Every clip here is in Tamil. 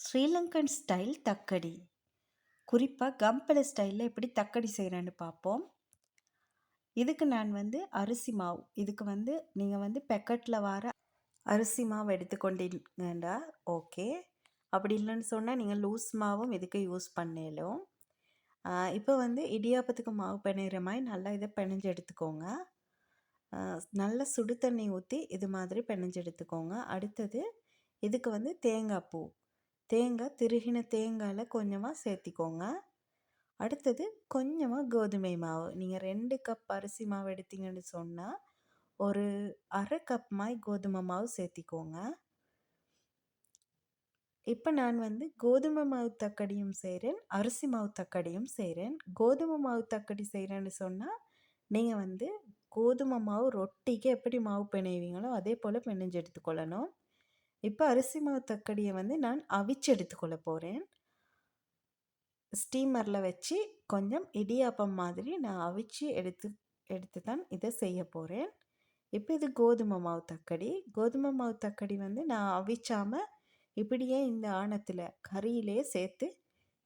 ஸ்ரீலங்கன் ஸ்டைல் தக்கடி. குறிப்பாக கம்பள ஸ்டைலில் எப்படி தக்கடி செய்கிறேன்னு பார்ப்போம். இதுக்கு நான் அரிசி மாவு, இதுக்கு நீங்கள் பேக்கெட்டில் வர அரிசி மாவு எடுத்துக்கொண்டீங்கண்டா ஓகே. அப்படி இல்லைன்னு சொன்னால் நீங்கள் லூஸ் மாவும் இதுக்கு யூஸ் பண்ணலும். இப்போ இடியாப்பத்துக்கு மாவு பிணையிற மாதிரி நல்லா இதை பிணைஞ்சு எடுத்துக்கோங்க. நல்ல சுடு தண்ணி ஊற்றி இது மாதிரி பிணைஞ்சு எடுத்துக்கோங்க. அடுத்தது இதுக்கு தேங்காய் பூ, தேங்காய் திருகின தேங்காயில் கொஞ்சமாக சேர்த்திக்கோங்க. அடுத்தது கொஞ்சமாக கோதுமை மாவு. நீங்கள் 2 கப் அரிசி மாவு எடுத்தீங்கன்னு சொன்னால் ஒரு அரை கப் மாதிரி கோதுமை மாவு சேர்த்திக்கோங்க. இப்போ நான் கோதுமை மாவு தக்கடியும் செய்கிறேன், அரிசி மாவு தக்கடியும் செய்கிறேன். கோதுமை மாவு தக்கடி செய்கிறேன்னு சொன்னால் நீங்கள் கோதுமை மாவு ரொட்டிக்கு எப்படி மாவு பிணைவீங்களோ அதே போல் பிணைஞ்சு எடுத்துக்கொள்ளணும். இப்போ அரிசி மாவு தக்கடியை நான் அவிச்சு எடுத்துக்கொள்ள போகிறேன். ஸ்டீமரில் வச்சு கொஞ்சம் இடியாப்பம் மாதிரி நான் அவிச்சு எடுத்து தான் இதை செய்ய போகிறேன். இப்போ இது கோதுமை மாவு தக்கடி. கோதுமை மாவு தக்கடி நான் அவிச்சாமல் இப்படியே இந்த ஆணத்தில் கறியிலே சேர்த்து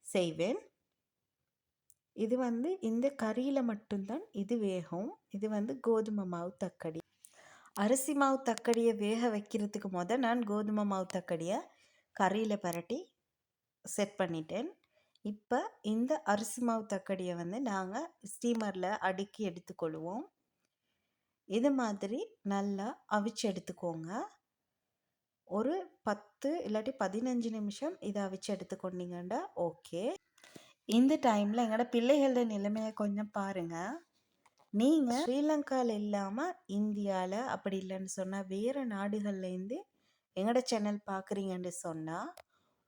செய்வேன். இது இந்த கறியில் மட்டும்தான் இது வேகும். இது கோதுமை மாவு தக்கடி. அரிசி மாவு தக்கடியை வேக வைக்கிறதுக்கு நான் கோதுமை மாவு தக்கடியை கறியில் பரட்டி செட் பண்ணிட்டேன். இப்போ இந்த அரிசி மாவு தக்கடியை நாங்கள் ஸ்டீமரில் அடுக்கி எடுத்துக்கொள்வோம். இது மாதிரி நல்லா அவிச்சு எடுத்துக்கோங்க. ஒரு 10 இல்லாட்டி 15 நிமிஷம் இதை அவிச்சு எடுத்துக்கொண்டீங்கன்னா ஓகே. இந்த டைமில் எங்களோட பிள்ளைகளோட நிலைமையை கொஞ்சம் பாருங்கள். நீங்கள் ஸ்ரீலங்காவில் இல்லாமல் இந்தியாவில் அப்படி இல்லைன்னு சொன்னால் வேறு நாடுகள்லேருந்து எங்களோட சேனல் பார்க்குறீங்கன்னு சொன்னால்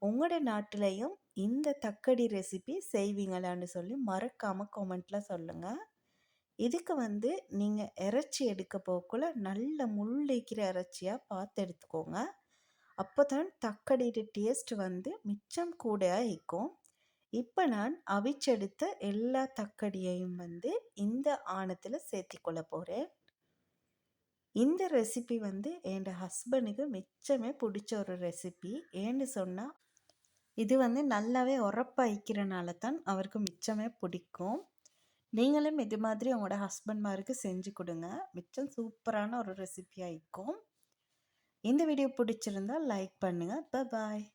உங்களோட நாட்டிலையும் இந்த தக்கடி ரெசிபி செய்வீங்களான்னு சொல்லி மறக்காமல் கமெண்ட்டில் சொல்லுங்கள். இதுக்கு நீங்கள் இறைச்சி எடுக்க போக்குள்ள நல்ல முள்ளிக்கிற இறைச்சியாக பார்த்து எடுத்துக்கோங்க. அப்போ தான் தக்கடியோட டேஸ்ட் மிச்சம் கூடையாக இருக்கும். இப்போ நான் அவிச்செடுத்த எல்லா தக்கடியையும் இந்த ஆணத்தில் சேர்த்திக்கொள்ள போகிறேன். இந்த ரெசிபி என் ஹஸ்பண்டுக்கு மிச்சமே பிடிச்ச ஒரு ரெசிபி. ஏன்னு சொன்னால் இது நல்லாவே உரப்பாய்க்கிறனால தான் அவருக்கு மிச்சமே பிடிக்கும். நீங்களும் இது மாதிரி உங்களோட ஹஸ்பண்ட்மாருக்கு செஞ்சு கொடுங்க. மிச்சம் சூப்பரான ஒரு ரெசிபி ஆகிக்கும். இந்த வீடியோ பிடிச்சிருந்தால் லைக் பண்ணுங்கள். பாய்.